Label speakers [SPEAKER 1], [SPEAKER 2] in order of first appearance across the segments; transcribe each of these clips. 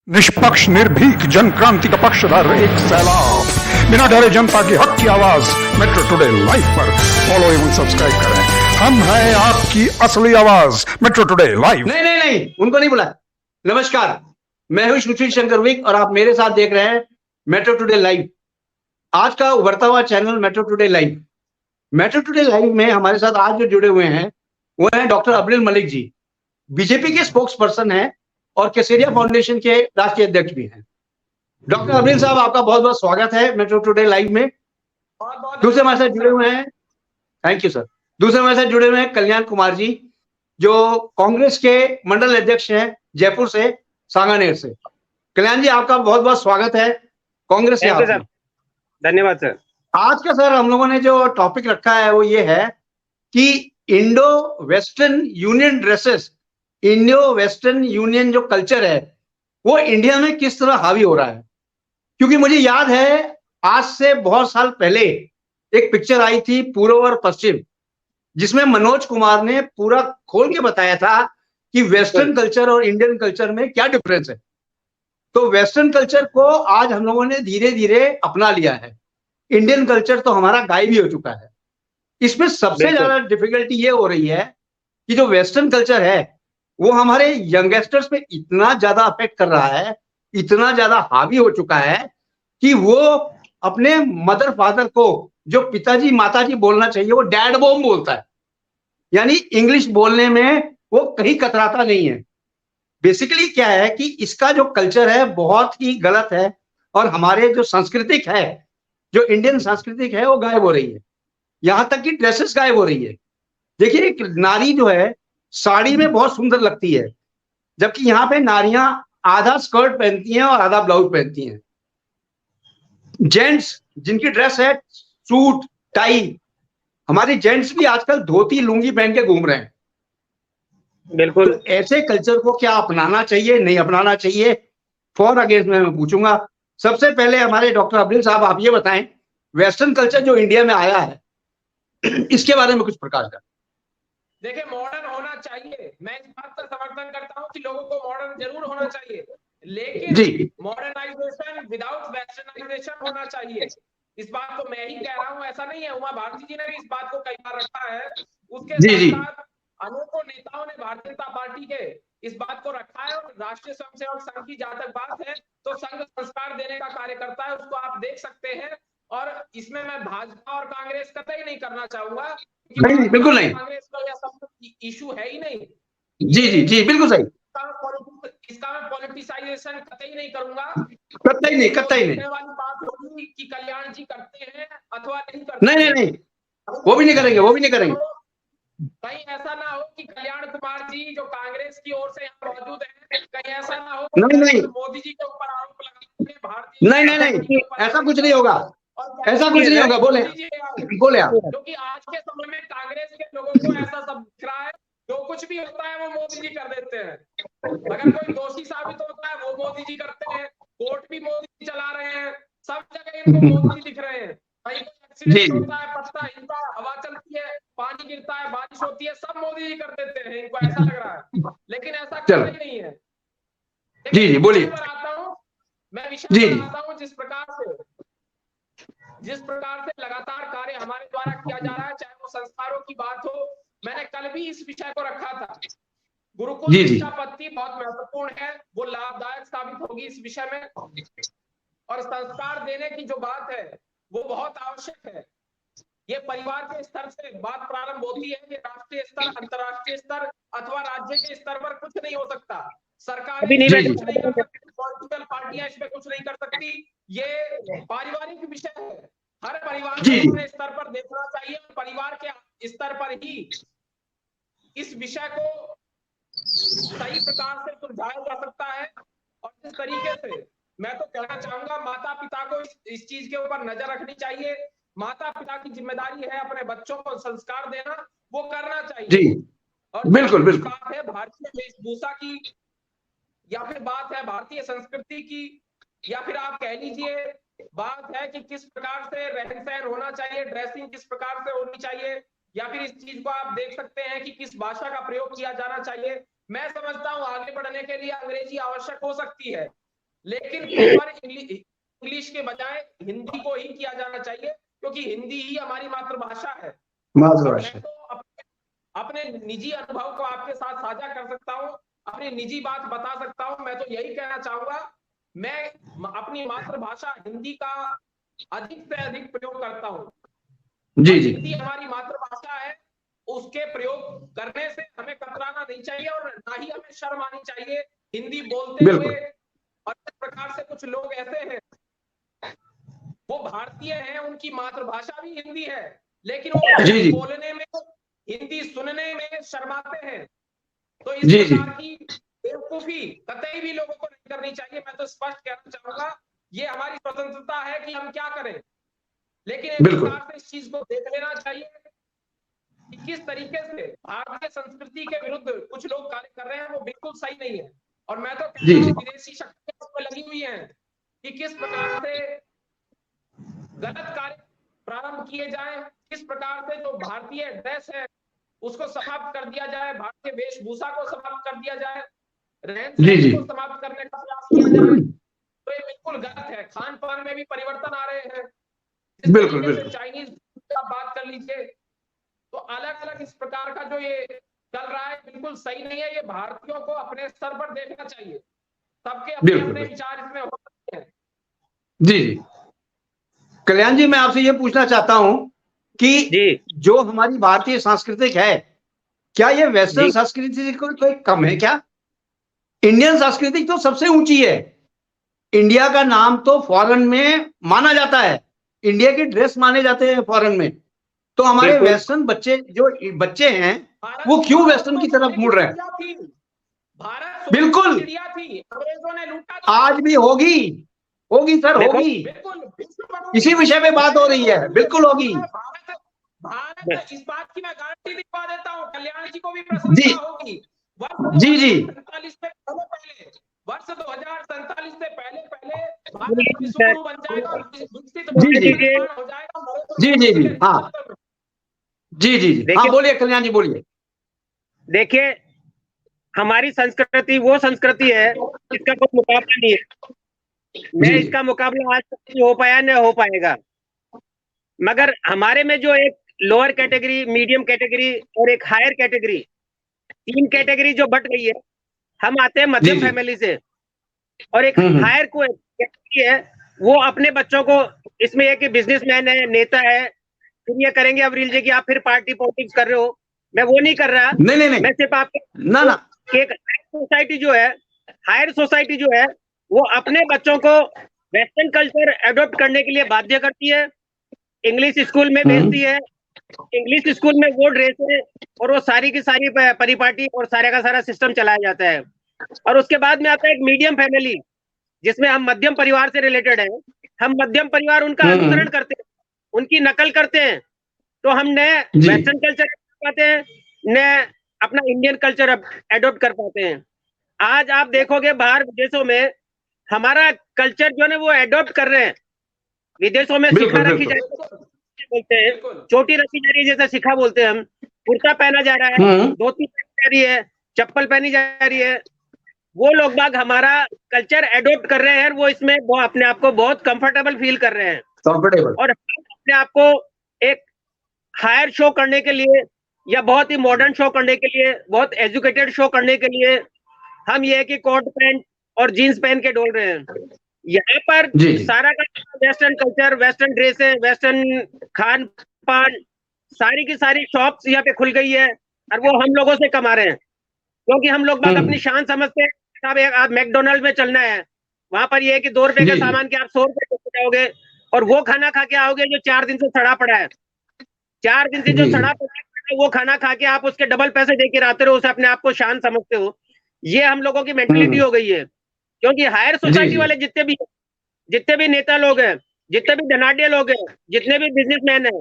[SPEAKER 1] निष्पक्ष निर्भीक जन क्रांति का पक्षधर एक सैलाब, बिना डरे जनता की हक की आवाज मेट्रो टुडे लाइव पर फॉलो एवं सब्सक्राइब करें। हम हैं आपकी असली आवाज मेट्रो टुडे लाइव।
[SPEAKER 2] नहीं, उनको नहीं बुलाया। नमस्कार, मैं हूं सुशील शंकर विक और आप मेरे साथ देख रहे हैं मेट्रो टुडे लाइव। आज का उभरता हुआ channel metro today live. Metro today live में हमारे साथ आज जो जुड़े हुए हैं वो हैं डॉक्टर अब्दुल मलिक जी, बीजेपी के स्पोक्स पर्सन हैं और केसरिया फाउंडेशन के राष्ट्रीय अध्यक्ष भी हैं। डॉक्टर अब्दुल साहब, आपका बहुत बहुत स्वागत है मेट्रो टुडे लाइव में। दूसरे हमारे साथ जुड़े हुए हैं, थैंक यू सर। दूसरे हमारे साथ जुड़े हुए हैं कल्याण कुमार जी, जो कांग्रेस के मंडल अध्यक्ष हैं जयपुर से, सांगानेर से। कल्याण जी, आपका बहुत बहुत स्वागत है कांग्रेस से। आप
[SPEAKER 3] धन्यवाद सर।
[SPEAKER 2] आज का सर हम लोगों ने जो टॉपिक रखा है वो ये है कि Indo western union dresses, Indo western union जो कल्चर है वो इंडिया में किस तरह हावी हो रहा है। क्योंकि मुझे याद है आज से बहुत साल पहले एक पिक्चर आई थी पूर्व और पश्चिम, जिसमें मनोज कुमार ने पूरा खोल के बताया था कि वेस्टर्न कल्चर और इंडियन कल्चर में क्या डिफरेंस है। तो वेस्टर्न कल्चर को आज हम लोगों ने धीरे धीरे अपना लिया है, इंडियन कल्चर तो हमारा गायब ही हो चुका है। इसमें सबसे ज्यादा डिफिकल्टी ये हो रही है कि जो वेस्टर्न कल्चर है वो हमारे यंगस्टर्स पे इतना ज्यादा अफेक्ट कर रहा है, इतना ज्यादा हावी हो चुका है कि वो अपने मदर फादर को जो पिताजी माताजी बोलना चाहिए वो डैड बॉम बोलता है, यानी इंग्लिश बोलने में वो कहीं कतराता नहीं है। बेसिकली क्या है कि इसका जो कल्चर है बहुत ही गलत है और हमारे जो सांस्कृतिक है, जो इंडियन सांस्कृतिक है वो गायब हो रही है। यहां तक कि ड्रेसेस गायब हो रही है। देखिए, एक नारी जो है साड़ी में बहुत सुंदर लगती है, जबकि यहाँ पे नारियां आधा स्कर्ट पहनती हैं और आधा ब्लाउज पहनती हैं। जेंट्स जिनकी ड्रेस है सूट टाई, हमारे जेंट्स भी आजकल धोती लुंगी पहन के घूम रहे हैं।
[SPEAKER 3] बिल्कुल।
[SPEAKER 2] तो ऐसे कल्चर को क्या अपनाना चाहिए, नहीं अपनाना चाहिए, फॉर अगेंस्ट में मैं पूछूंगा। सबसे पहले हमारे डॉक्टर अब्दुल साहब आप ये बताएं, वेस्टर्न कल्चर जो इंडिया में आया है इसके बारे में कुछ प्रकाश डालें।
[SPEAKER 3] देखिए, मॉडर्न होना चाहिए, मैं इस बात का समर्थन करता हूं कि लोगों को मॉडर्न जरूर होना चाहिए, लेकिन मॉडर्नाइजेशन विदाउट वेस्टर्नाइजेशन होना चाहिए। इस बात को मैं ही कह रहा हूं, ऐसा नहीं है। उमा भारती जी ने भी इस बात को कई बार रखा है, उसके साथ अनेकों नेताओं ने भारतीय जनता पार्टी के इस बात को रखा है। और राष्ट्रीय स्वयंसेवक संघ की जहां तक बात है तो संघ संस्कार देने का कार्य करता है, उसको आप देख सकते हैं। और इसमें मैं भाजपा और कांग्रेस कतई नहीं करना चाहूंगा,
[SPEAKER 2] नहीं, बिल्कुल नहीं।
[SPEAKER 3] कांग्रेस का यह सब इशू है ही नहीं।
[SPEAKER 2] जी, बिल्कुल सही।
[SPEAKER 3] इसका मैं पॉलिटिसाइजेशन कतई नहीं करूंगा।
[SPEAKER 2] कतई नहीं।
[SPEAKER 3] वाली बात होगी कि कल्याण जी करते हैं अथवा नहीं करते।
[SPEAKER 2] नहीं, वो भी नहीं करेंगे।
[SPEAKER 3] कहीं ऐसा ना हो कि कल्याण कुमार जी जो कांग्रेस की ओर से यहाँ मौजूद हैं, कहीं ऐसा ना हो
[SPEAKER 2] नहीं,
[SPEAKER 3] मोदी जी के ऊपर आरोप लगाते भारतीय
[SPEAKER 2] नहीं, ऐसा कुछ नहीं होगा, ऐसा कुछ नहीं होगा। बोले आप।
[SPEAKER 3] क्योंकि आज के समय में कांग्रेस के लोगों को ऐसा सब दिख रहा है, जो कुछ भी होता है वो मोदी जी कर देते हैं। अगर कोई दोषी साबित होता है वो मोदी जी करते हैं, कोर्ट भी मोदी जी चला रहे हैं, सब जगह इनको मोदी जी दिख रहे हैं। कहीं एक्सीडेंट होता है, पत्ता हिलता है, हवा चलती है, पानी गिरता है, बारिश होती है, सब मोदी जी कर देते हैं। इनको ऐसा लग रहा है, लेकिन ऐसा कहीं नहीं है।
[SPEAKER 2] जी, बोलिए।
[SPEAKER 3] आता हूँ मैं, विषय पर आता हूँ। जिस प्रकार से लगातार कार्य हमारे द्वारा किया जा रहा है, चाहे वो संस्कारों की बात हो, मैंने कल भी इस विषय को रखा था। गुरुकुल शिक्षा पद्धति बहुत महत्वपूर्ण है, वो लाभदायक साबित होगी इस विषय में। और संस्कार देने की जो बात है वो बहुत आवश्यक है। ये परिवार के स्तर से बात प्रारंभ होती है कि राष्ट्रीय स्तर, अंतर्राष्ट्रीय स्तर अथवा राज्य के स्तर पर कुछ नहीं हो सकता। सरकार कुछ नहीं कर सकती, पॉलिटिकल पार्टियां इसमें कुछ नहीं कर सकती। ये पारिवारिक विषय है, हर परिवार को अपने स्तर पर देखना चाहिए और परिवार के स्तर पर ही इस विषय को सही प्रकार से सुलझाया जा सकता है। और इस तरीके से मैं तो कहना चाहूंगा, माता पिता को इस चीज के ऊपर नजर रखनी चाहिए। माता पिता की जिम्मेदारी है अपने बच्चों को संस्कार देना, वो करना चाहिए। और बिल्कुल बात है भारतीय वेशभूषा की, या फिर बात है भारतीय संस्कृति की, या फिर आप कह लीजिए बात है कि किस प्रकार से रहन सहन होना चाहिए, ड्रेसिंग किस प्रकार से होनी चाहिए, या फिर इस चीज को आप देख सकते हैं कि किस भाषा का प्रयोग किया जाना चाहिए। मैं समझता हूं आगे बढ़ने के लिए अंग्रेजी आवश्यक हो सकती है, लेकिन प्रेफर इंग्लिश के बजाय हिंदी को ही किया जाना चाहिए, क्योंकि हिंदी ही हमारी मातृभाषा है।
[SPEAKER 2] मातृभाषा।
[SPEAKER 3] मैं तो अपने निजी अनुभव को आपके साथ साझा कर सकता हूँ, अपनी निजी बात बता सकता हूँ। मैं तो यही कहना चाहूंगा, मैं अपनी मातृभाषा हिंदी का अधिक से अधिक प्रयोग करता हूँ।
[SPEAKER 2] जी जी।
[SPEAKER 3] हिंदी हमारी मातृभाषा है, उसके प्रयोग करने से हमें कतराना नहीं चाहिए और ना ही हमें शर्म आनी चाहिए हिंदी बोलते हुए। और इस प्रकार से कुछ लोग ऐसे हैं, वो भारतीय हैं, उनकी मातृभाषा भी हिंदी है, लेकिन वो हिंदी बोलने में, हिंदी सुनने में शर्माते हैं। तो इस प्रकार की बेवकूफी कतई भी लोगों को नहीं करनी चाहिए। मैं तो स्पष्ट कहना चाहूंगा, ये हमारी स्वतंत्रता है कि हम क्या करें, लेकिन एक प्रकार से इस चीज को देख लेना चाहिए कि किस तरीके से भारतीय संस्कृति के विरुद्ध कुछ लोग कार्य कर रहे हैं, वो बिल्कुल सही नहीं है। और मैं तो कहता हूँ विदेशी शक्तियां उसमें लगी हुई हैं कि किस प्रकार से गलत कार्य प्रारंभ किए जाए, किस प्रकार से जो भारतीय ड्रेस है उसको समाप्त कर दिया जाए, भारतीय वेशभूषा को समाप्त कर दिया जाए, रहन सहन को समाप्त करने का प्रयास किया जाए। तो ये बिल्कुल गलत है। खान पान में भी परिवर्तन आ रहे हैं, बिल्कुल चाइनीज का बात कर लीजिए, तो अलग अलग इस प्रकार का जो ये चल रहा है बिल्कुल सही नहीं है। ये भारतीयों को अपने स्तर पर देखना चाहिए, सबके अपने अपने विचार इसमें हो सकते हैं।
[SPEAKER 2] जी कल्याण जी, मैं आपसे ये पूछना चाहता हूं कि जो हमारी भारतीय सांस्कृतिक है, क्या ये वेस्टर्न संस्कृति से कोई कम है क्या? इंडियन संस्कृति तो सबसे ऊंची है। इंडिया का नाम तो फॉरेन में माना जाता है, इंडिया के ड्रेस माने जाते हैं फॉरेन में। तो हमारे वेस्टर्न बच्चे, जो बच्चे हैं, वो क्यों वेस्टर्न की तरफ मुड़ रहे हैं?
[SPEAKER 3] भारत
[SPEAKER 2] बिल्कुल
[SPEAKER 3] चिड़िया थी, अंग्रेजों ने लूटा।
[SPEAKER 2] आज भी होगी, होगी सर, होगी। इसी विषय पे बात हो रही है, बिल्कुल होगी।
[SPEAKER 3] भारत इस बात की मैं गारंटी दिखा देता हूँ, कल्याण जी को भी प्रसन्नता होगी।
[SPEAKER 2] जी जी।
[SPEAKER 3] 2047 से पहले, वर्ष 2047 से पहले भारत विश्व गुरु बन जाएगा, विकसित भारत हो जाएगा।
[SPEAKER 2] जी जी जी, हाँ जी जी जी, हाँ बोलिए कल्याण जी, बोलिए।
[SPEAKER 4] देखिए, हमारी संस्कृति वो संस्कृति है इसका कोई मुकाबला नहीं है। मैं इसका मुकाबला आज तक नहीं हो पाया, न हो पाएगा। मगर हमारे में जो एक लोअर कैटेगरी, मीडियम कैटेगरी और एक हायर कैटेगरी, 3 कैटेगरी जो बट गई है। हम आते हैं मध्यम फैमिली से, और एक हायर को कैटेगरी है, वो अपने बच्चों को, इसमें एक बिजनेसमैन है, नेता है, फिर ये करेंगे अवरील जी की आप फिर पार्टी पॉलिटिक्स कर रहे हो। मैं वो नहीं कर रहा।
[SPEAKER 2] नहीं।
[SPEAKER 4] मैं सिर्फ आपको एक हायर सोसाइटी जो है वो अपने बच्चों को वेस्टर्न कल्चर एडॉप्ट करने के लिए बाध्य करती है, इंग्लिश स्कूल में भेजती है, इंग्लिश स्कूल में वो ड्रेस है और वो सारी की सारी परिपाटी और सारे का सारा सिस्टम चलाया जाता है। और उसके बाद में आता है एक मीडियम फैमिली, जिसमें हम मध्यम परिवार से रिलेटेड है। हम मध्यम परिवार उनका अनुसरण करते हैं, उनकी नकल करते हैं, तो हम नए वेस्टर्न कल्चर पाते हैं, नए अपना इंडियन कल्चर एडॉप्ट कर पाते हैं। आज आप देखोगे बाहर विदेशों में हमारा कल्चर जो है वो एडॉप्ट कर रहे हैं। विदेशों में शिखा रखी जा रही बोलते हैं, चोटी रखी जा रही है, जैसे शिखा बोलते हैं हम। कुर्ता पहना जा रहा है, धोती पहनी जा रही है, चप्पल पहनी जा रही है। वो लोग बाग हमारा कल्चर एडॉप्ट कर रहे हैं, वो इसमें वो अपने आप को बहुत कंफर्टेबल फील कर रहे हैं, और अपने आप को एक हायर शो करने के लिए या बहुत ही मॉडर्न शो करने के लिए, बहुत एजुकेटेड शो करने के लिए हम ये कि कोट पैंट और जीन्स पहन के डोल रहे हैं। यहाँ पर सारा का वेस्टर्न कल्चर, वेस्टर्न ड्रेसें, वेस्टर्न खान पान, सारी की सारी शॉप्स यहाँ पे खुल गई है, और वो हम लोगों से कमा रहे हैं, क्योंकि हम लोग बात अपनी शान समझते हैं। आप मैकडोनल्ड में चलना है, वहां पर ये है कि 2 रुपए का सामान के आप 100 रुपए के जाओगे, और वो खाना खा के आओगे जो 4 दिन से सड़ा पड़ा है। 4 दिन से जो सड़ा पड़ा है वो खाना खा के आप उसके डबल पैसे दे के आते रहो, उसे अपने आप को शान समझते हो। ये हम लोगों की मेंटलिटी हो गई है, क्योंकि हायर सोसाइटी वाले जितने भी नेता लोग हैं, जितने भी धनाढ्य लोग हैं, जितने भी बिजनेसमैन हैं,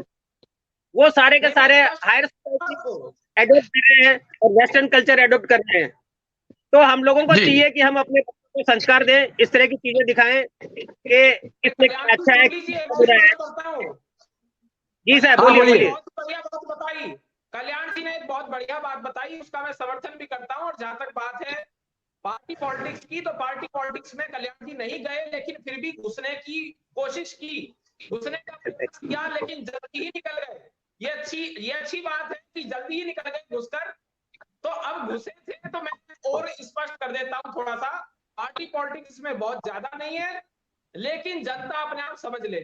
[SPEAKER 4] वो सारे के सारे हायर सोसाइटी को एडॉप्ट कर रहे हैं और वेस्टर्न कल्चर एडॉप्ट कर रहे हैं। तो हम लोगों को चाहिए कि हम अपने बच्चों को संस्कार दें, इस तरह की चीजें दिखाएं कि इसमें अच्छा है, बुरा है। जी साहब, बोलिए।
[SPEAKER 3] कल्याण जी ने एक बहुत बढ़िया बात बताई, उसका मैं समर्थन भी करता हूँ। और जहां तक बात है पार्टी पॉलिटिक्स की, तो पार्टी पॉलिटिक्स में कल्याण जी नहीं गए, लेकिन फिर भी घुसने की कोशिश की, घुसने का प्रयास किया, लेकिन जल्दी ही निकल गए। ये अच्छी बात है कि जल्दी ही निकल गए घुसकर। तो अब घुसे थे तो मैं और स्पष्ट कर देता हूं थोड़ा सा, पार्टी पॉलिटिक्स में बहुत ज्यादा नहीं है, लेकिन जनता अपने आप समझ ले।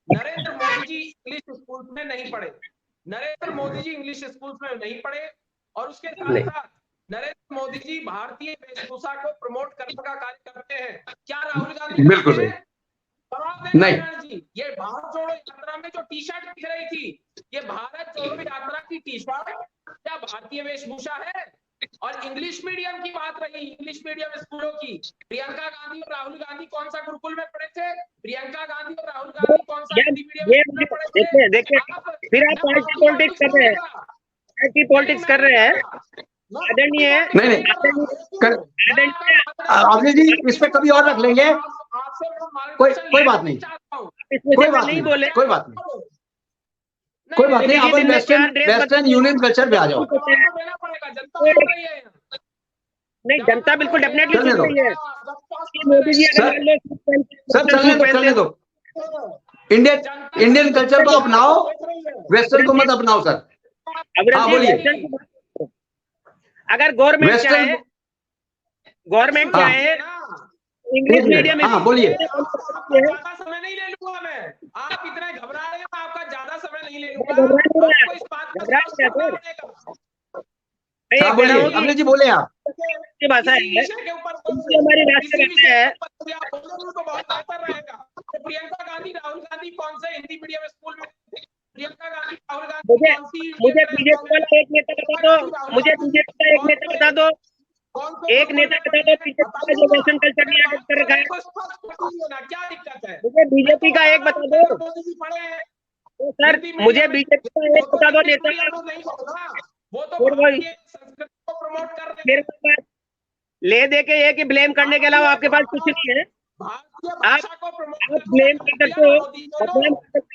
[SPEAKER 3] नरेंद्र मोदी जी इंग्लिश स्कूल में नहीं पढ़े, नरेंद्र मोदी जी इंग्लिश स्कूल में नहीं पढ़े, और उसके साथ साथ नरेंद्र मोदी जी भारतीय वेशभूषा को प्रमोट करने का कार्य करते हैं। क्या राहुल गांधी
[SPEAKER 2] बिल्कुल सही। नहीं।
[SPEAKER 3] जी, ये भारत जोड़ो यात्रा में जो टी शर्ट दिख रही थी, ये भारत जोड़ो यात्रा की टी शर्ट क्या भारतीय वेशभूषा है? और इंग्लिश मीडियम की बात रही, इंग्लिश मीडियम स्कूलों की, प्रियंका गांधी और राहुल गांधी कौन सा गुरुकुल में पढ़े थे? प्रियंका गांधी और राहुल गांधी कौन सा हिंदी मीडियम में पढ़े थे?
[SPEAKER 4] देखिए फिर आप पार्टी पॉलिटिक्स कर रहे हैं, पार्टी पॉलिटिक्स कर रहे हैं, आदरणीय है।
[SPEAKER 2] नहीं आपने जी इस पे कभी और रख लेंगे, कोई बात नहीं, कोई बात नहीं, कोई बात नहीं, कोई बात नहीं। अपन वेस्टर्न यूनियन कल्चर पे आ जाओ।
[SPEAKER 4] नहीं, जनता बिल्कुल डेफिनेटली
[SPEAKER 2] चलने
[SPEAKER 4] सुन
[SPEAKER 2] दो
[SPEAKER 4] रही है। मोदी जी
[SPEAKER 2] सर, चलने दो। इंडियन कल्चर को अपनाओ, वेस्टर्न को मत अपनाओ सर। हाँ बोलिए।
[SPEAKER 4] अगर गवर्नमेंट चाहे इंग्लिश मीडियम,
[SPEAKER 2] हाँ बोलिए।
[SPEAKER 3] ज्यादा समय नहीं ले लूंगा मैं, आप इतने घबरा रहे हैं, आपका ज्यादा समय नहीं ले लूंगा।
[SPEAKER 2] हाँ बोलिए, अमृत जी बोले आप।
[SPEAKER 4] भाषा है, हमारी राष्ट्रभाषा है।
[SPEAKER 3] तो बहुत बेहतर रहेगा। तो प्रियंका गांधी राहुल गांधी कौन से हिंदी मीडियम स्कूल में? प्रियंका गांधी राहुल गांधी
[SPEAKER 4] मुझे बीजेपी का एक नेता बता दो, मुझे बीजेपी का एक नेता बता दो, एक नेता बता दो बीजेपी का जो वेस्टर्न कल्चर ने अडॉप्ट कर रखा है।
[SPEAKER 3] क्या दिक्कत है?
[SPEAKER 4] मुझे बीजेपी का एक बता दो सर, मुझे बीजेपी का एक बता दो नेता।
[SPEAKER 3] वो तो संस्कृति को प्रमोट कर रहे हैं।
[SPEAKER 4] ले दे के एक ही ब्लेम करने के अलावा आपके पास कुछ नहीं है। आप ब्लेम कर सकते हो,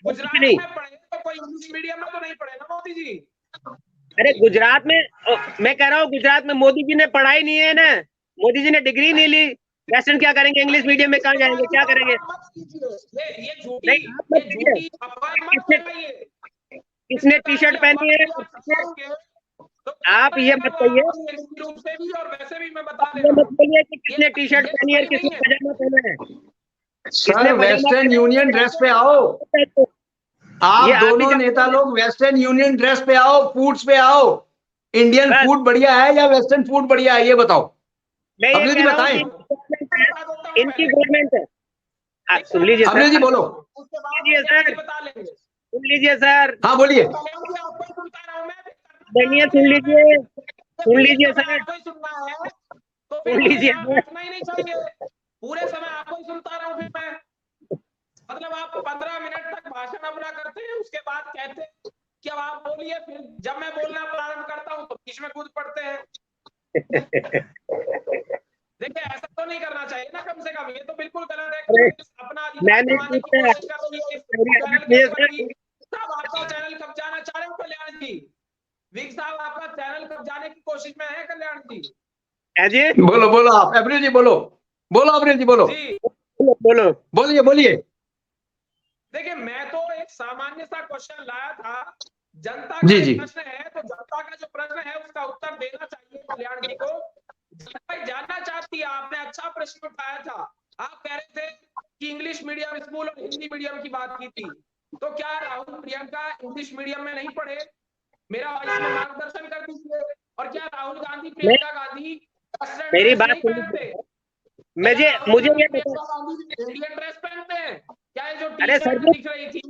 [SPEAKER 3] गुजरात में पढ़े तो कोई इंग्लिश मीडियम में तो नहीं पढ़े ना मोदी जी?
[SPEAKER 4] अरे गुजरात में, मैं कह रहा हूँ गुजरात में मोदी जी ने पढ़ाई नहीं है ना, मोदी जी ने डिग्री नहीं ली, वेस्टर्न क्या करेंगे? इंग्लिश मीडियम में कहाँ जाएंगे, क्या करेंगे? किसने टी शर्ट पहनी है? आप ये मत कहिए,
[SPEAKER 3] और वैसे भी मैं बता
[SPEAKER 4] ये मत बोलिए कि किसने टी शर्ट पहनी है, किसने पजामा पहना है।
[SPEAKER 2] सर वेस्टर्न यूनियन ड्रेस पे आओ, आप दोनों नेता लोग वेस्टर्न यूनियन ड्रेस पे आओ, फूड्स पे आओ। इंडियन फूड बढ़िया है या वेस्टर्न फूड बढ़िया है, ये बताओ। अमृत जी बताएं।
[SPEAKER 4] इनकी गवर्नमेंट है। सुन लीजिए
[SPEAKER 2] अमृत जी बोलो।
[SPEAKER 4] सर, सुन लीजिए सर।
[SPEAKER 2] हाँ बोलिए।
[SPEAKER 4] सुनिए, सुन लीजिए, सुन लीजिए सर, सुन लीजिए।
[SPEAKER 3] नहीं चाहिए, पूरे समय आपको ही सुनता रहा हूँ फिर मैं। मतलब आप 15 मिनट तक भाषण अपना करते हैं, उसके बाद कहते हैं कि अब आप बोलिए, फिर जब मैं बोलना प्रारंभ करता हूँ तो बीच में कूद पड़ते हैं। देखिए ऐसा तो नहीं करना चाहिए ना, कम से कम ये तो बिल्कुल गलत है। अपना आपका चैनल कब जाना चाह रहे हो कल्याण जी? विक साहब आपका चैनल कब जाने की कोशिश में है कल्याण जी?
[SPEAKER 4] जी
[SPEAKER 2] बोलो बोलो आप, अमृत जी बोलो, बोलो अमृत जी बोलो,
[SPEAKER 4] बोलो,
[SPEAKER 2] बोलिए बोलिए।
[SPEAKER 3] देखिए मैं तो एक सामान्य सा क्वेश्चन लाया था, जनता का प्रश्न है, तो जनता का जो प्रश्न है उसका उत्तर देना चाहिए कल्याण जी को। जनता जानना चाहती है, आपने अच्छा प्रश्न उठाया था। आप कह रहे थे कि इंग्लिश मीडियम स्कूल और हिंदी मीडियम की बात की थी, तो क्या राहुल प्रियंका इंग्लिश मीडियम में नहीं पढ़े? मेरा इसमें मार्गदर्शन कर दीजिए। और क्या राहुल गांधी प्रियंका गांधी
[SPEAKER 4] मेरी बात सुनिए, मुझे ये
[SPEAKER 3] इंडियन ड्रेस पहनते हैं क्या? ये जो
[SPEAKER 4] अरे सर
[SPEAKER 3] दिख रही थी,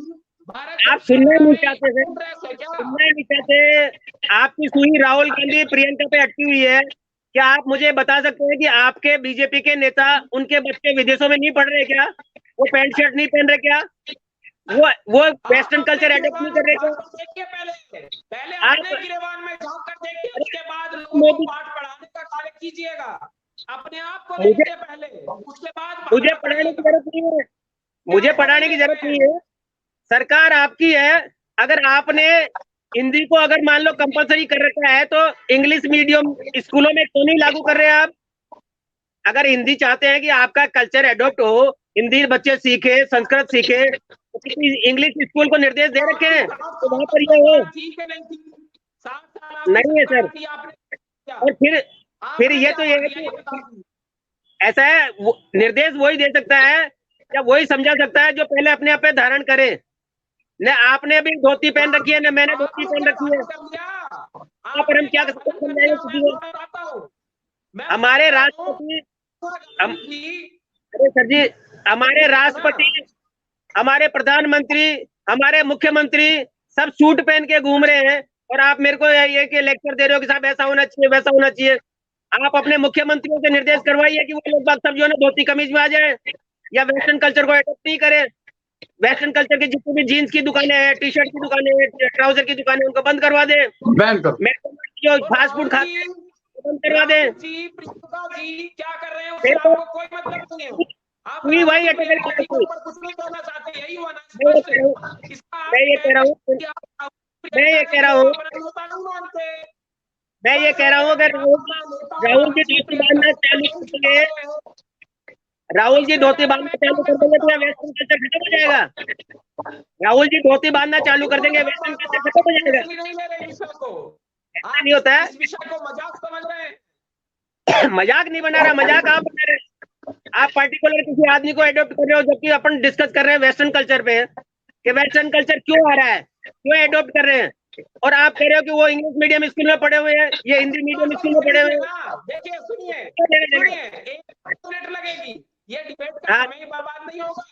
[SPEAKER 4] आप सुनना नहीं चाहते थे, सुनना नहीं चाहते। आपकी सुई राहुल गांधी प्रियंका पे अटकी हुई है। क्या आप मुझे बता सकते हैं कि आपके बीजेपी के नेता, उनके बच्चे विदेशों में नहीं पढ़ रहे क्या? वो पैंट शर्ट नहीं पहन रहे क्या? वो वेस्टर्न कल्चर एडॉप्ट नहीं कर रहे क्या?
[SPEAKER 3] पहले अपने गिरेबान में झांक कर देखिए, उसके बाद लोगों को पाठ पढ़ाने का कार्य कीजिएगा। अपने आप को देखिए पहले, उसके बाद
[SPEAKER 4] मुझे पढ़ाने की जरूरत नहीं है, मुझे पढ़ाने की जरूरत नहीं है। सरकार आपकी है। अगर आपने हिंदी को अगर मान लो कंपलसरी कर रखा है, तो इंग्लिश मीडियम स्कूलों में क्यों नहीं लागू कर रहे हैं आप? अगर हिंदी चाहते हैं कि आपका कल्चर एडॉप्ट हो, हिंदी बच्चे सीखे, संस्कृत सीखे, तो किसी इंग्लिश स्कूल को निर्देश दे रखे हैं तो वहां पर ये हो
[SPEAKER 3] ठीक है, नहीं थी 7 साल आपने
[SPEAKER 4] नहीं है सर।
[SPEAKER 3] सरकार थी, आपने
[SPEAKER 4] और फिर ये तो ये है कि ऐसा है, निर्देश वही दे सकता है या वही समझा सकता है जो पहले अपने आप पे धारण करे। न आपने भी धोती पहन रखी है, न मैंने धोती पहन रखी है, यहाँ पर हम क्या समझाएंगे किसी को? हमारे राष्ट्रपति अरे सर जी, हमारे राष्ट्रपति, हमारे प्रधानमंत्री, हमारे मुख्यमंत्री सब सूट पहन के घूम रहे हैं और आप मेरे को ये कि लेक्चर दे रहे हो कि साहब ऐसा होना चाहिए, वैसा होना चाहिए। आप अपने मुख्यमंत्रियों से निर्देश करवाइए कि वो लोग बाग सब जो है ना धोती कमीज में आ जाए या वेस्टर्न कल्चर को एडॉप्ट नहीं करें। वेस्टर्न कल्चर की जितनी भी जीन्स की दुकानें हैं, टी शर्ट की दुकानें हैं, ट्राउजर की दुकानें, उनको बंद करवा दें।
[SPEAKER 2] बैन करो।
[SPEAKER 4] जो फास्ट फूड खाते हैं बंद करवा दें।
[SPEAKER 3] जी प्रियंका जी क्या कर रहे हैं उससे आपको कोई मतलब नहीं है। आप
[SPEAKER 4] वही
[SPEAKER 3] राहुल
[SPEAKER 4] अटैक
[SPEAKER 3] गांधी के ऊपर कुछ नहीं कहना चाहते, यही हुआ ना स्पष्ट। इसका आप
[SPEAKER 4] मैं ये कह रहा हूँ मैं ये कह रहा हूँ अगर राहुल जी धोती बांधना चालू कर देंगे, राहुल जी धोती बांधना चालू कर देंगे तो वेस्टर्न कल्चर खत्म हो जाएगा। राहुल जी धोती बांधना चालू कर देंगे, वेस्टर्न कल्चर खत्म हो जाएगा।
[SPEAKER 3] नहीं ले रहे विषय को,
[SPEAKER 4] ऐसा नहीं होता है।
[SPEAKER 3] इस विषय को मजाक समझ रहे हैं।
[SPEAKER 4] मजाक नहीं बना रहा, मजाक आप बना रहे हैं। आप पर्टिकुलर किसी आदमी को एडॉप्ट कर रहे हो, जबकि अपन डिस्कस कर रहे हैं वेस्टर्न कल्चर पे कि वेस्टर्न कल्चर क्यों आ रहा है, क्यों एडॉप्ट कर रहे हैं, और आप कह रहे हो कि वो इंग्लिश मीडियम स्कूल में पढ़े हुए हैं, ये हिंदी मीडियम स्कूल में पढ़े हुए हैं।
[SPEAKER 3] देखिए सुनिए 1 मिनट लगेगी, ये डिबेट का समय बर्बाद नहीं होगा,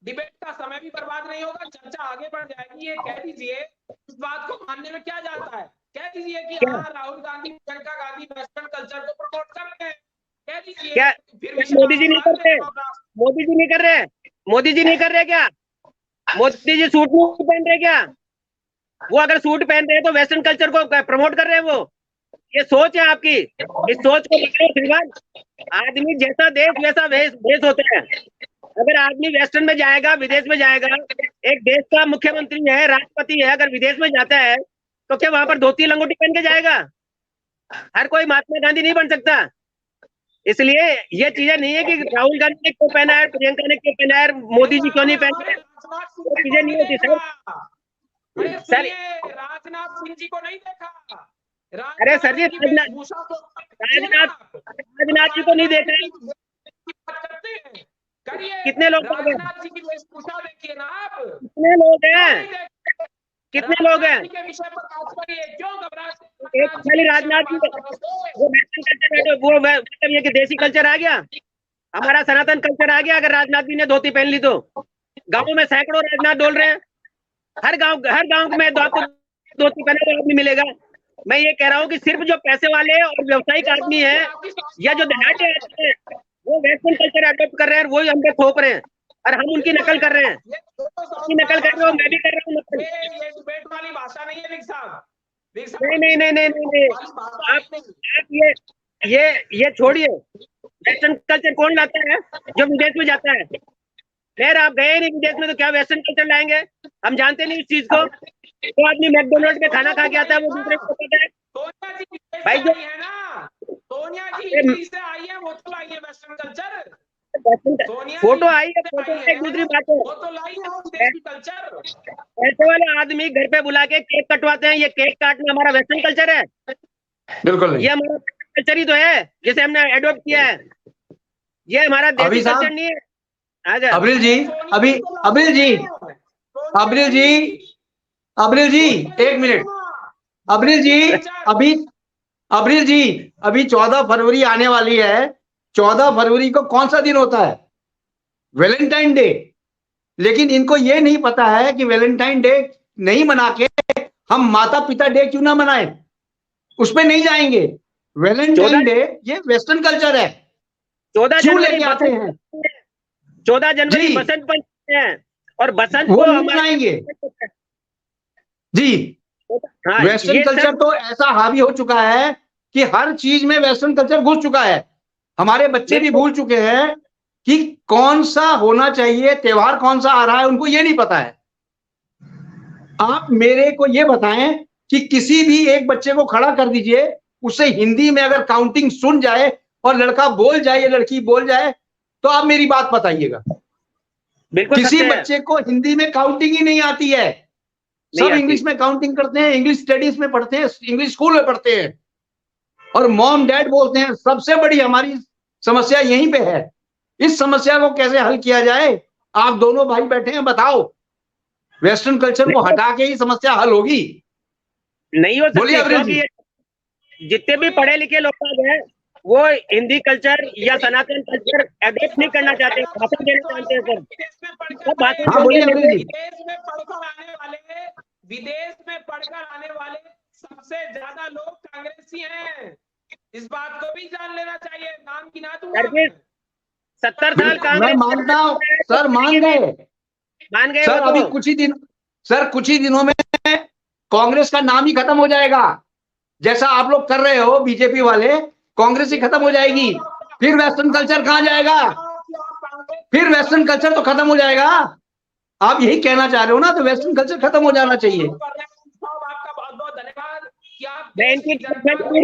[SPEAKER 3] डिबेट का समय भी बर्बाद नहीं होगा, चर्चा आगे बढ़ जाएगी। ये कह दीजिए इस बात को मानने में क्या जाता है, कह दीजिए कि हाँ राहुल गांधी, प्रियंका गांधी वेस्टर्न कल्चर को प्रमोट कर रहे हैं, कह दीजिए।
[SPEAKER 4] क्या मोदी जी नहीं करते? मोदी जी नहीं कर रहे? मोदी जी नहीं कर रहे क्या? मोदी जी सूट नहीं पहन रहे क्या? वो अगर सूट पहन रहे हैं तो वेस्टर्न कल्चर को प्रमोट कर रहे हैं वो। ये सोच है आपकी, इस सोच को बदलो श्रीमान। आदमी जैसा देश वैसा भेष होता है। अगर आदमी वेस्टर्न में जाएगा, विदेश में जाएगा, एक देश का मुख्यमंत्री है, राष्ट्रपति है, अगर विदेश में जाता है तो क्या वहां पर धोती लंगोटी पहन के जाएगा? हर कोई महात्मा गांधी नहीं बन सकता। इसलिए ये चीजें नहीं है कि राहुल गांधी ने क्यों पहना है, प्रियंका ने क्यों पहना है, मोदी जी क्यों नहीं पहन रहे, वो चीजें नहीं होती सर।
[SPEAKER 3] राजनाथ सिंह जी को नहीं देखा?
[SPEAKER 4] अरे सर जी, राजनाथ जी को नहीं देखा? कितने लोग हैं?
[SPEAKER 3] राजनाथ जी की वेशभूषा देखिए ना आप,
[SPEAKER 4] कितने लोग हैं? कितने लोग हैं?
[SPEAKER 3] के विषय पर बात करिए, क्यों घबरा?
[SPEAKER 4] एक खाली राजनाथ जी वो वेस्टर्न कल्चर, वो मतलब ये कि देसी कल्चर आ गया, हमारा सनातन कल्चर आ गया। अगर राजनाथ जी ने धोती पहन ली तो गाँव में सैकड़ों राजनाथ डोल रहे हैं। हर गांव में आपको धोती पहने हुआ आदमी मिलेगा। मैं ये कह रहा हूँ कि सिर्फ जो पैसे वाले और व्यवसायिक आदमी है या जो देहाती आदमी है वो वेस्टर्न कल्चर अडॉप्ट कर रहे हैं, वही हम पे थोप रहे हैं और हम उनकी नकल कर रहे हैं। उनकी नकल कर रहे हो, मैं भी कर रहा हूँ नकल।
[SPEAKER 3] ये डिबेट वाली भाषा नहीं है विक साहब।
[SPEAKER 4] नहीं। आप ये छोड़िए। वेस्टर्न कल्चर कौन लाता है? जो विदेश में जाता है। खैर आप गए नहीं विदेश में तो क्या वेस्टर्न कल्चर लाएंगे? हम जानते नहीं इस चीज को। तो आदमी मैकडोनल्ड में खाना खा के आता है, वो दूसरे को पता है। भाई जो
[SPEAKER 3] है ना, सोनिया जी इटली से आई है, वो तो लाई है वेस्टर्न कल्चर।
[SPEAKER 4] फोटो आई है, फोटो एक दूसरी बात है।
[SPEAKER 3] वो तो लाई है देसी कल्चर।
[SPEAKER 4] ऐसे वाले आदमी घर पे बुला के केक कटवाते हैं, ये केक काटना हमारा वेस्टर्न कल्चर है?
[SPEAKER 2] बिल्कुल नहीं।
[SPEAKER 4] ये हमारा कल्चर ही तो है जिसे हमने एडॉप्ट किया है। ये हमारा देसी कल्चर नहीं है।
[SPEAKER 2] अब्रिल जी एक मिनट। अब्रिल जी अभी 14 फरवरी आने वाली है। 14 फरवरी को कौन सा दिन होता है? Valentine day. लेकिन इनको ये नहीं पता है कि वैलेंटाइन डे नहीं मना के हम माता पिता डे क्यों ना मनाएं, उस पे नहीं जाएंगे। वैलेंटाइन डे ये वेस्टर्न कल्चर है।
[SPEAKER 4] 14
[SPEAKER 2] क्यों
[SPEAKER 4] जनवरी
[SPEAKER 2] लेके आते हैं?
[SPEAKER 4] 14 जनवरी बसंत पंचमी है और बसंत
[SPEAKER 2] वो
[SPEAKER 4] को
[SPEAKER 2] नहीं मनाएंगे जी। वेस्टर्न कल्चर तो ऐसा हावी हो चुका है कि हर चीज में वेस्टर्न कल्चर घुस चुका है। हमारे बच्चे भी भूल चुके हैं कि कौन सा होना चाहिए, त्योहार कौन सा आ रहा है, उनको ये नहीं पता है। आप मेरे को ये बताएं कि किसी भी एक बच्चे को खड़ा कर दीजिए, उससे हिंदी में अगर काउंटिंग सुन जाए और लड़का बोल जाए या लड़की बोल जाए तो आप मेरी बात बताइएगा।
[SPEAKER 4] बिल्कुल
[SPEAKER 2] किसी
[SPEAKER 4] सत्य है।
[SPEAKER 2] बच्चे को हिंदी में काउंटिंग ही नहीं आती है, सब
[SPEAKER 4] आती।
[SPEAKER 2] इंग्लिश में काउंटिंग करते हैं, इंग्लिश स्टडीज में पढ़ते हैं, इंग्लिश स्कूल में पढ़ते हैं, और मॉम डैड बोलते हैं। सबसे बड़ी हमारी समस्या यहीं पे है। इस समस्या को कैसे हल किया जाए? आप दोनों भाई बैठे हैं, बताओ। वेस्टर्न कल्चर को हटा के ही समस्या हल होगी।
[SPEAKER 4] नहीं हो
[SPEAKER 2] बोलिए
[SPEAKER 4] सकती,
[SPEAKER 2] अवरेज जी।
[SPEAKER 4] क्योंकि जितने भी पढ़े लिखे लोग हैं वो हिंदी कल्चर या सनातन कल्चर एडॉप्ट नहीं करना चाहते, भाषण देना चाहते हैं सर। सब भाषण
[SPEAKER 2] हाँ बोलिए अवरेज जी।
[SPEAKER 3] विदेश में पढ़कर आने वाले सबसे ज्यादा लोग कांग्रेसी हैं। इस बात को भी जान लेना चाहिए। नाम की ना दूंगा मैं।
[SPEAKER 4] 70 साल
[SPEAKER 2] मैं
[SPEAKER 4] कांग्रेस
[SPEAKER 2] मानता हूँ सर, मान गए सर।
[SPEAKER 4] वो
[SPEAKER 2] अभी
[SPEAKER 4] तो।
[SPEAKER 2] कुछ ही दिनों में कांग्रेस का नाम ही खत्म हो जाएगा। जैसा आप लोग कर रहे हो बीजेपी वाले, कांग्रेस ही खत्म हो जाएगी। फिर वेस्टर्न कल्चर कहाँ जाएगा? फिर वेस्टर्न कल्चर तो खत्म हो जाएगा। आप यही कहना चाह रहे हो ना? तो वेस्टर्न कल्चर खत्म हो जाना चाहिए।
[SPEAKER 3] आपका बहुत बहुत धन्यवाद कि आप
[SPEAKER 4] मैं इनकी गलतफहमी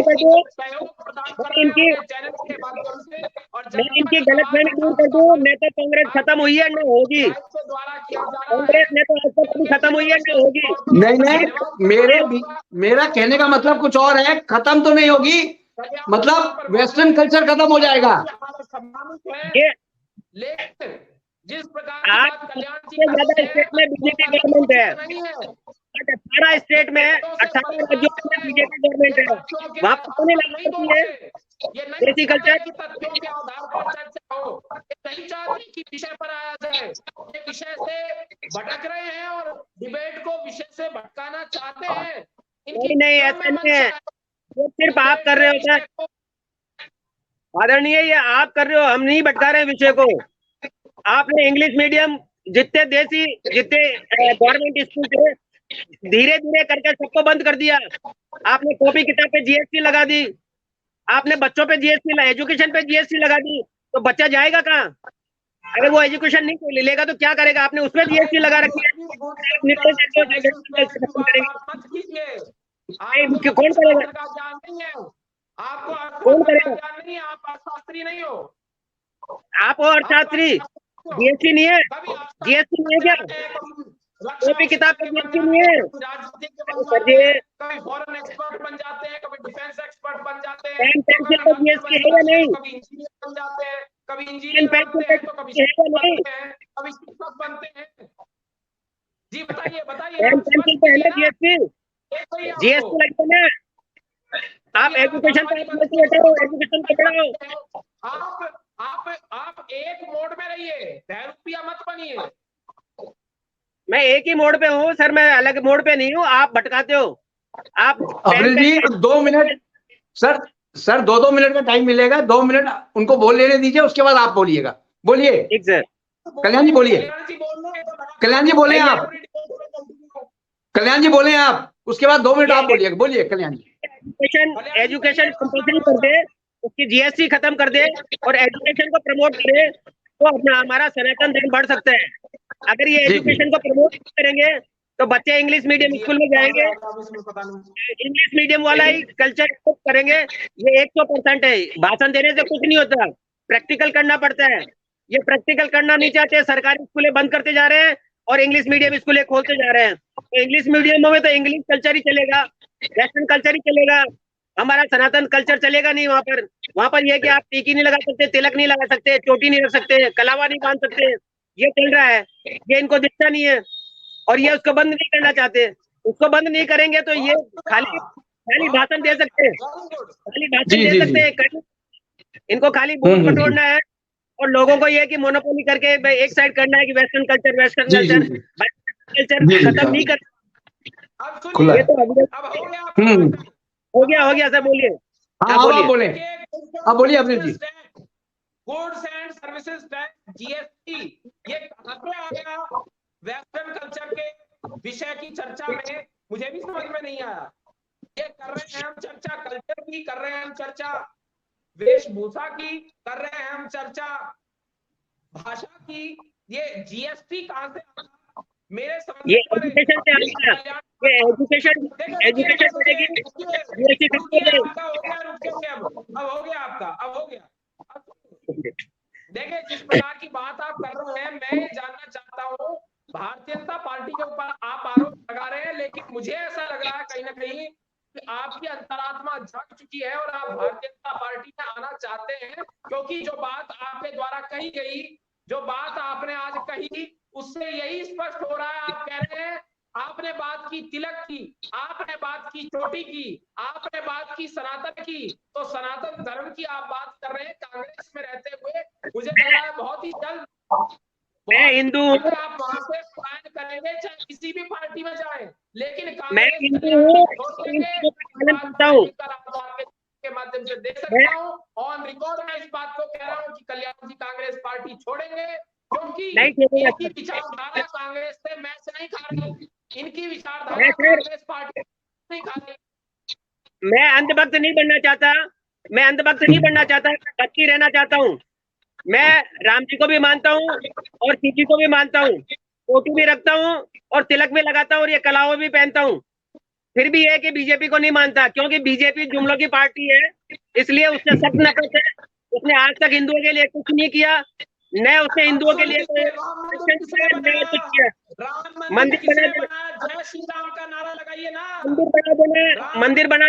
[SPEAKER 4] दूर कर दूं। न तो कांग्रेस खत्म हुई है न होगी। कांग्रेस न तो आज तक कभी खत्म हुई है न होगी।
[SPEAKER 2] नहीं, मेरा कहने का मतलब कुछ और है। खत्म तो नहीं होगी, मतलब वेस्टर्न कल्चर खत्म हो जाएगा।
[SPEAKER 4] ये
[SPEAKER 3] लेकिन जिस प्रकार
[SPEAKER 4] आज सबसे ज्यादा स्टेट में बीजेपी गवर्नमेंट है। 18 स्टेट में 18 राज्यों में बीजेपी गवर्नमेंट है। वहां पर तो नहीं लागू होती है देसी कल्चर।
[SPEAKER 3] तथ्यों के आधार पर चर्चा हो, नहीं चाहते कि विषय पर आया जाए। ये विषय से भटक रहे हैं और डिबेट को विषय से भटकाना चाहते हैं।
[SPEAKER 4] नहीं, ऐसा नहीं है। ये सिर्फ आप कर रहे हो सर, आदरणीय, ये आप कर रहे हो। हम नहीं भटका रहे विषय को। आपने इंग्लिश मीडियम जितने गवर्नमेंट स्कूल थे धीरे धीरे करके सबको बंद कर दिया। आपने कॉपी किताब पे जीएसटी लगा दी, आपने बच्चों पे जीएसटी, एजुकेशन पे जीएसटी लगा दी, तो बच्चा जाएगा कहाँ? अगर वो एजुकेशन नहीं लेगा तो क्या करेगा? आपने उसमें जीएसटी लगा रखी है। कौन करेगा? कौन करेगा?
[SPEAKER 3] आप शास्त्री नहीं हो।
[SPEAKER 4] आप हो अर्थशास्त्री। जीएसटी नहीं है? जीएसटी नहीं है क्या? कॉपी किताब पे जीएसटी नहीं है?
[SPEAKER 3] कभी फॉरेन एक्सपर्ट बन जाते हैं, कभी डिफेंस एक्सपर्ट बन जाते हैं,
[SPEAKER 4] पेंसिल पे जीएसटी है या नहीं?
[SPEAKER 3] कभी इंजीनियर बन जाते हैं, कभी इंजीनियर बनते हैं, तो कभी शिक्षक बनते हैं, कभी शिक्षक बनते हैं। जी बताइए
[SPEAKER 4] पेंसिल पे है ना जीएसटी? जीएसटी लगता है। आप एजुकेशन पे एजुकेशन पे बढ़ाओ।
[SPEAKER 3] आप एक मोड में रहिए, बहरूपिया मत बनिए।
[SPEAKER 4] मैं एक ही मोड पे हूँ सर, मैं अलग मोड पे नहीं हूँ। आप भटकाते हो। आप
[SPEAKER 2] अवरेज जी 2 मिनट सर 2 मिनट का टाइम मिलेगा। 2 मिनट उनको बोल लेने दीजिए, उसके बाद आप बोलिएगा। बोलिए
[SPEAKER 4] ठीक सर।
[SPEAKER 2] कल्याण जी, बोलिए। कल्याण जी बोले आप। कल्याण जी बोले आप, उसके बाद 2 मिनट आप बोलिएगा। बोलिए कल्याण जी।
[SPEAKER 4] एजुकेशन कंपल्सरी कर दे, उसकी जीएसटी खत्म कर दे और एजुकेशन को प्रमोट करे तो अपना हमारा सनातन धर्म बढ़ सकता है। अगर ये एजुकेशन को प्रमोट करेंगे तो बच्चे इंग्लिश मीडियम स्कूल में जाएंगे, इंग्लिश मीडियम वाला ही कल्चर करेंगे। ये 100% है। भाषण देने से कुछ नहीं होता, प्रैक्टिकल करना पड़ता है। ये प्रैक्टिकल करना नहीं चाहते, सरकारी स्कूलें बंद करते जा रहे हैं और इंग्लिश मीडियम स्कूलें खोलते जा रहे हैं। तो इंग्लिश मीडियम में तो इंग्लिश कल्चर ही चलेगा, वेस्टर्न कल्चर ही चलेगा, हमारा सनातन कल्चर चलेगा नहीं। वहां पर यह कि आप टीकी नहीं लगा सकते, तिलक नहीं लगा सकते, चोटी नहीं रख सकते, कलावा नहीं बांध सकते। ये चल रहा है, ये इनको दिखता नहीं है और ये उसको बंद नहीं करना चाहते। उसको बंद नहीं करेंगे तो ये खाली भाषण दे सकते हैं, खाली भाषण दे सकते हैं। इनको खाली वोट बटोरना है और लोगों को ये कि मोनोपोली करके एक साइड करना है कि वेस्टर्न कल्चर खत्म नहीं कर। ये तो हो गया सर। बोलिए।
[SPEAKER 2] आप बोले। अब बोलिए Abdul ji.
[SPEAKER 3] Goods and services tax GST, ये कहां पे आ गया वेस्टर्न कल्चर के विषय की चर्चा में? मुझे भी समझ में नहीं आया। ये कर रहे हैं हम चर्चा कल्चर की, कर रहे हैं हम चर्चा वेशभूषा की, कर रहे हैं हम चर्चा भाषा की। ये जीएसटी कहां से आया? मेरे समझ
[SPEAKER 4] ये एजुकेशन से आया। ये एजुकेशन बढ़ेगी, जीएसटी खत्म हो गया।
[SPEAKER 3] अब हो गया आपका, अब हो गया। देखिए, जिस प्रकार की बात आप कर रहे हैं, मैं ये जानना चाहता हूँ, भारतीय जनता पार्टी के ऊपर आप आरोप लगा रहे हैं, लेकिन मुझे ऐसा लग रहा है कहीं ना कहीं कि आपकी अंतरात्मा जग चुकी है और आप भारतीय जनता पार्टी में आना चाहते हैं, क्योंकि जो बात आपके द्वारा कही गई, जो बात आपने आज कही, उससे यही स्पष्ट हो रहा है, आप कह रहे हैं आपने बात की तिलक की, आपने बात की चोटी की, आपने बात की सनातन की, तो सनातन धर्म की आप बात कर रहे हैं कांग्रेस में रहते हुए। मुझे लग रहा है बहुत ही जल्द
[SPEAKER 4] मैं हिंदू हूँ,
[SPEAKER 3] आप वहां से पलायन करेंगे, चाहे किसी भी पार्टी में जाए, लेकिन
[SPEAKER 4] मैं
[SPEAKER 3] कांग्रेस
[SPEAKER 4] हिंदू हूँ,
[SPEAKER 3] के माध्यम से दे सकता हूँ। ऑन रिकॉर्ड मैं इस बात को कह रहा हूँ कि कल्याण जी कांग्रेस पार्टी छोड़ेंगे, क्योंकि इनकी विचारधारा कांग्रेस से मैच नहीं खा रही, इनकी विचारधारा कांग्रेस पार्टी नहीं खा रही।
[SPEAKER 4] मैं अंधभक्त नहीं बनना चाहता, मैं अंधभक्त नहीं बनना चाहता, मैं भक्ति रहना चाहता हूँ। मैं राम जी को भी मानता हूँ और सीजी को भी मानता हूँ, फोटो भी रखता हूँ और तिलक भी लगाता हूँ और ये कलाओं भी पहनता हूँ। फिर भी है कि बीजेपी को नहीं मानता, क्योंकि बीजेपी जुमलों की पार्टी है, इसलिए उससे सख्त नफरत है। उसने आज तक हिंदुओं के लिए कुछ नहीं किया, न उसने हिंदुओं के लिए कुछ किया। मंदिर बना देना,
[SPEAKER 3] जय श्री राम का नारा लगाइए ना,
[SPEAKER 4] मंदिर बना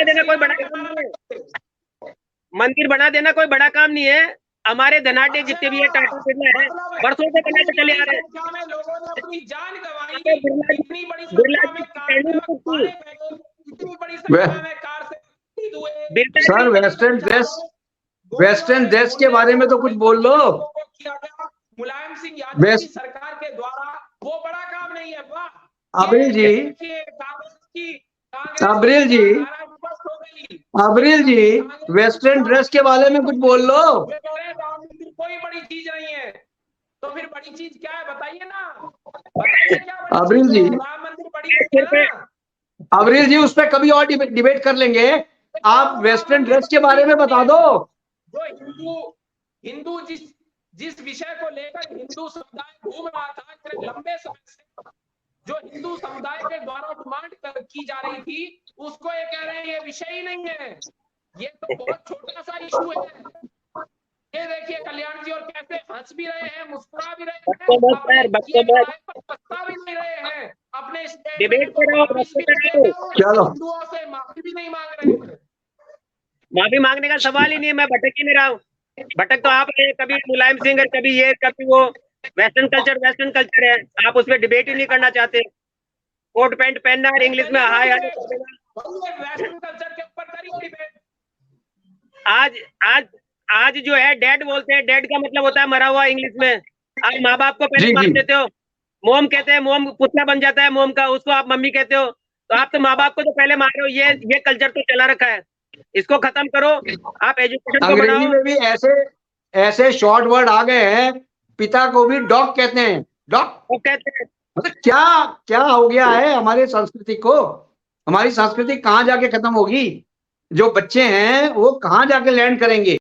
[SPEAKER 4] देना, कोई बड़ा काम नहीं है। मंदिर बना देना कोई बड़ा काम नहीं है। हमारे धनाढ्य जितने भी है, टाटा बिरला है, वर्षों से बनाते चले आ रहे हैं।
[SPEAKER 3] लोगों ने अपनी जान गंवाई, इतनी बड़ी संख्या में कार से
[SPEAKER 2] सर, वेस्टर्न ड्रेस के बारे में तो कुछ बोल लो।
[SPEAKER 3] मुलायम सिंह यादव की सरकार के द्वारा वो बड़ा काम नहीं है। वाह
[SPEAKER 2] अब्रिल जी, वेस्टर्न ड्रेस के बारे में कुछ बोल लो।
[SPEAKER 3] राम मंदिर कोई बड़ी चीज नहीं है, तो फिर बड़ी चीज क्या है बताइए ना, बताइए क्या
[SPEAKER 2] अब्रिल जी,
[SPEAKER 3] राम मंदिर बड़ी है।
[SPEAKER 2] अब्रिल जी, उस पर कभी और डिबेट कर लेंगे। आप वेस्टर्न ड्रेस के बारे में बता दो।
[SPEAKER 3] जो हिंदू जिस विषय को लेकर हिंदू समुदाय घूम रहा था इतने लंबे समय से, जो हिंदू समुदाय के द्वारा डिमांड की जा रही थी, उसको ये कह रहे हैं ये विषय ही नहीं है, ये तो बहुत छोटा सा इशू है। ये देखिए कल्याण जी और कैसे हंस भी रहे हैं, मुस्कुरा भी रहे हैं, पछता भी नहीं रहे हैं, अपने
[SPEAKER 4] डिबेट चलो,
[SPEAKER 3] हिंदुओं से माफी भी नहीं मांग रहे हैं।
[SPEAKER 4] माफी मांगने का सवाल ही नहीं है, मैं भटक ही नहीं रहा हूँ। भटक तो आप है, कभी मुलायम सिंह, कभी ये, कभी वो। वेस्टर्न कल्चर है, आप उसमें डिबेट ही नहीं करना चाहते। कोट पैंट पहनना है, इंग्लिश में हाय हाय।
[SPEAKER 3] वेस्टर्न कल्चर के ऊपर करिए डिबेट।
[SPEAKER 4] आज जो है डैड बोलते हैं, डैड का मतलब होता है मरा हुआ इंग्लिश में। आप माँ बाप को पहले मार देते हो, मोम कहते हैं, मोम पुतला बन जाता है मोम का, उसको आप मम्मी कहते हो, तो आप तो माँ बाप को तो पहले मार रहे हो। ये कल्चर तो चला रखा है, इसको खत्म करो। आप एजुकेशन को बढ़ाओ।
[SPEAKER 2] में भी ऐसे शॉर्ट वर्ड आ गए हैं, पिता को भी डॉग कहते हैं, डॉग
[SPEAKER 4] कहते हैं।
[SPEAKER 2] मतलब क्या हो गया है हमारे संस्कृति को? हमारी संस्कृति कहाँ जाके खत्म होगी? जो बच्चे हैं वो कहाँ जाके लैंड करेंगे?